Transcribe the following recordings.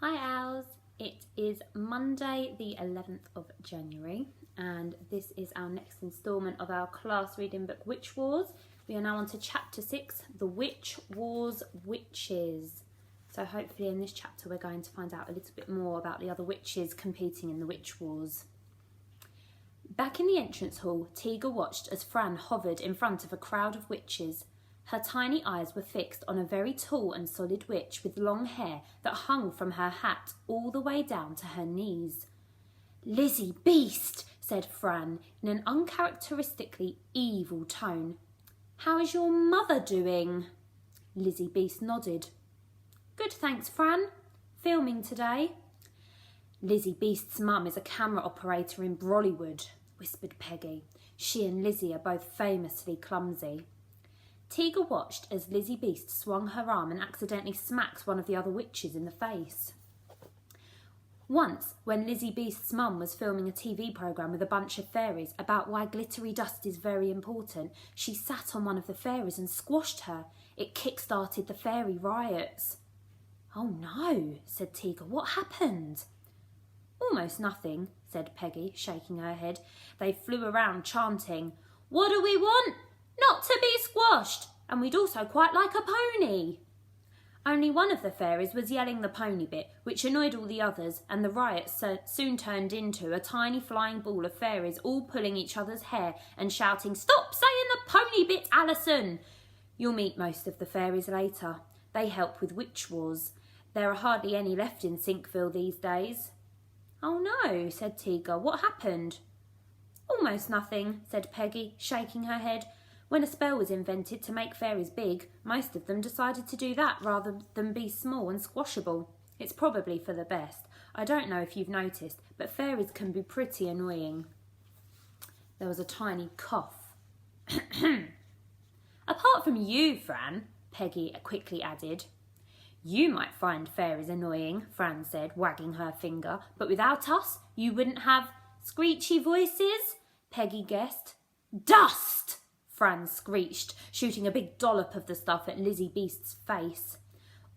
Hi Owls, it is Monday the 11th of January and this is our next instalment of our class reading book Witch Wars. We are now on to chapter 6, The Witch Wars Witches. So hopefully in this chapter we're going to find out a little bit more about the other witches competing in the Witch Wars. Back in the entrance hall, Tiga watched as Fran hovered in front of a crowd of witches. Her tiny eyes were fixed on a very tall and solid witch with long hair that hung from her hat all the way down to her knees. "Lizzie Beast," said Fran in an uncharacteristically evil tone. "How is your mother doing?" Lizzie Beast nodded. "Good, thanks, Fran. Filming today." "Lizzie Beast's mum is a camera operator in Brollywood," whispered Peggy. She and Lizzie are both famously clumsy. Tiga watched as Lizzie Beast swung her arm and accidentally smacked one of the other witches in the face. Once, when Lizzie Beast's mum was filming a TV programme with a bunch of fairies about why glittery dust is very important, she sat on one of the fairies and squashed her. It kick-started the fairy riots. "Oh no," said Tiga. "What happened?" "Almost nothing," said Peggy, shaking her head. "They flew around chanting, 'What do we want? Not to be squashed, and we'd also quite like a pony.' Only one of the fairies was yelling the pony bit, which annoyed all the others, and the riot soon turned into a tiny flying ball of fairies all pulling each other's hair and shouting, 'Stop saying the pony bit, Alison!' You'll meet most of the fairies later. They help with Witch Wars. There are hardly any left in Sinkville these days." "Oh no," said Tiga. "What happened?" "Almost nothing," said Peggy, shaking her head. "When a spell was invented to make fairies big, most of them decided to do that rather than be small and squashable. It's probably for the best. I don't know if you've noticed, but fairies can be pretty annoying." There was a tiny cough. "Apart from you, Fran," Peggy quickly added. "You might find fairies annoying," Fran said, wagging her finger, "but without us, you wouldn't have screechy voices," Peggy guessed. "Dust!" Fran screeched, shooting a big dollop of the stuff at Lizzie Beast's face.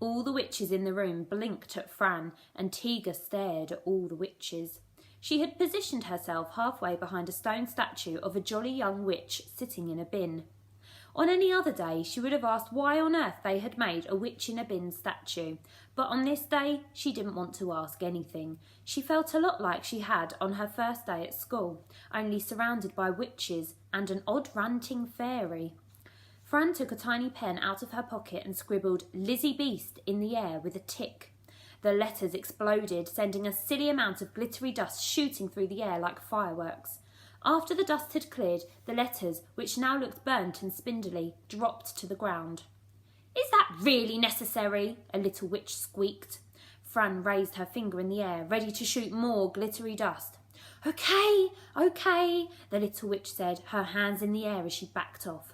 All the witches in the room blinked at Fran, and Tiga stared at all the witches. She had positioned herself halfway behind a stone statue of a jolly young witch sitting in a bin. On any other day, she would have asked why on earth they had made a witch in a bin statue, but on this day, she didn't want to ask anything. She felt a lot like she had on her first day at school, only surrounded by witches and an odd ranting fairy. Fran took a tiny pen out of her pocket and scribbled "Lizzie Beast" in the air with a tick. The letters exploded, sending a silly amount of glittery dust shooting through the air like fireworks. After the dust had cleared, the letters, which now looked burnt and spindly, dropped to the ground. "Is that really necessary?" a little witch squeaked. Fran raised her finger in the air, ready to shoot more glittery dust. Okay, the little witch said, her hands in the air as she backed off.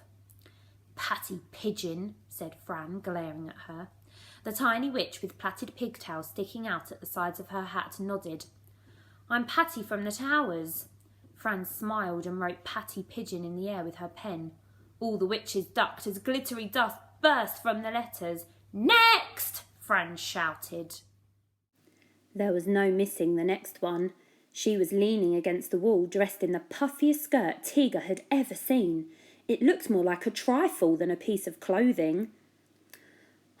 "Patty Pigeon," said Fran, glaring at her. The tiny witch with plaited pigtails sticking out at the sides of her hat nodded. "I'm Patty from the Towers." Fran smiled and wrote "Patty Pigeon" in the air with her pen. All the witches ducked as glittery dust burst from the letters. "Next!" Fran shouted. There was no missing the next one. She was leaning against the wall, dressed in the puffiest skirt Tiga had ever seen. It looked more like a trifle than a piece of clothing.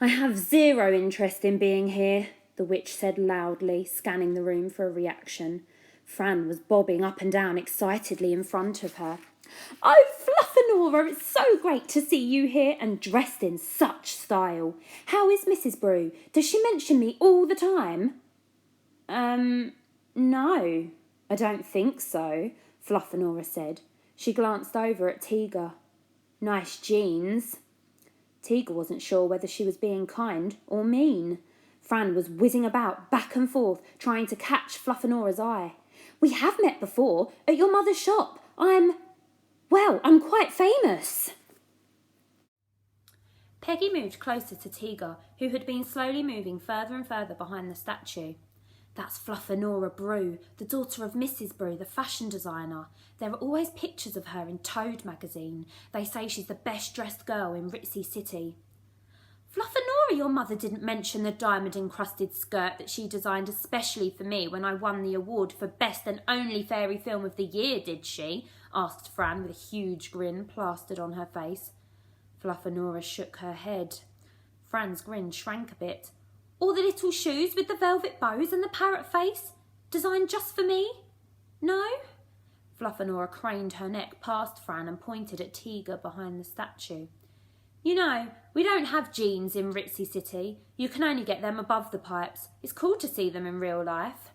"I have zero interest in being here," the witch said loudly, scanning the room for a reaction. Fran was bobbing up and down excitedly in front of her. "Oh, Fluffanora, it's so great to see you here and dressed in such style. How is Mrs. Brew? Does she mention me all the time?" No, I don't think so," Fluffanora said. She glanced over at Tiga. "Nice jeans." Tiga wasn't sure whether she was being kind or mean. Fran was whizzing about back and forth, trying to catch Fluffanora's eye. "We have met before, at your mother's shop. I'm quite famous." Peggy moved closer to Tiga, who had been slowly moving further and further behind the statue. "That's Fluffanora Brew, the daughter of Mrs. Brew, the fashion designer. There are always pictures of her in Toad magazine. They say she's the best dressed girl in Ritzy City." Fluffanora, your mother didn't mention the diamond-encrusted skirt that she designed especially for me when I won the award for Best and Only Fairy Film of the Year, did she? Asked Fran with a huge grin plastered on her face. Fluffanora shook her head. Fran's grin shrank a bit. Or the little shoes with the velvet bows and the parrot face? Designed just for me? No? Fluffanora craned her neck past Fran and pointed at Tiga behind the statue. You know, we don't have jeans in Ritzy City. You can only get them above the pipes. It's cool to see them in real life.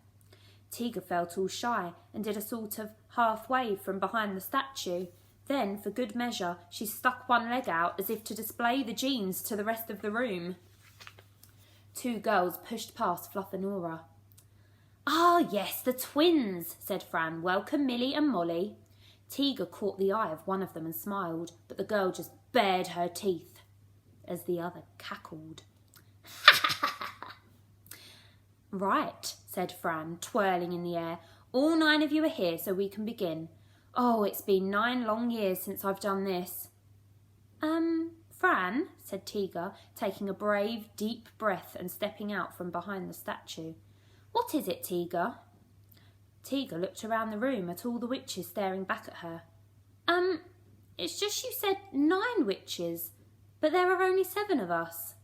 Tiga felt all shy and did a sort of half wave from behind the statue. Then, for good measure, she stuck one leg out as if to display the jeans to the rest of the room. Two girls pushed past Fluffanora. Ah, yes, the twins, said Fran. Welcome, Millie and Molly. Tiga caught the eye of one of them and smiled, but the girl just bared her teeth as the other cackled. Right, said Fran, twirling in the air. All 9 of you are here so we can begin. Oh, it's been 9 long years since I've done this. Fran, said Tiga, taking a brave, deep breath and stepping out from behind the statue. What is it, Tiga? Tiga looked around the room at all the witches staring back at her. It's just you said 9 witches, but there are only 7 of us.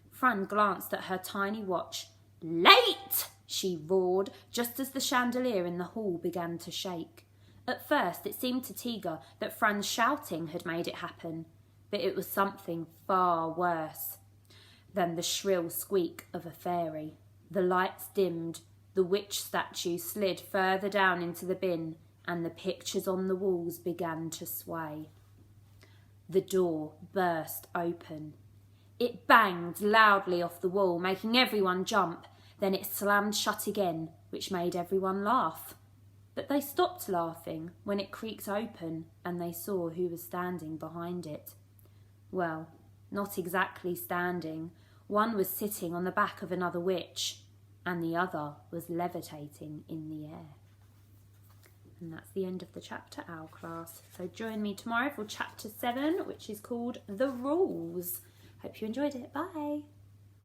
Fran glanced at her tiny watch. Late! She roared, just as the chandelier in the hall began to shake. At first it seemed to Tiga that Fran's shouting had made it happen, but it was something far worse than the shrill squeak of a fairy. The lights dimmed, the witch statue slid further down into the bin, and the pictures on the walls began to sway. The door burst open. It banged loudly off the wall, making everyone jump. Then it slammed shut again, which made everyone laugh. But they stopped laughing when it creaked open and they saw who was standing behind it. Well, not exactly standing. One was sitting on the back of another witch, and the other was levitating in the air. And that's the end of the chapter, Owl class. So join me tomorrow for chapter 7, which is called The Rules. Hope you enjoyed it. Bye.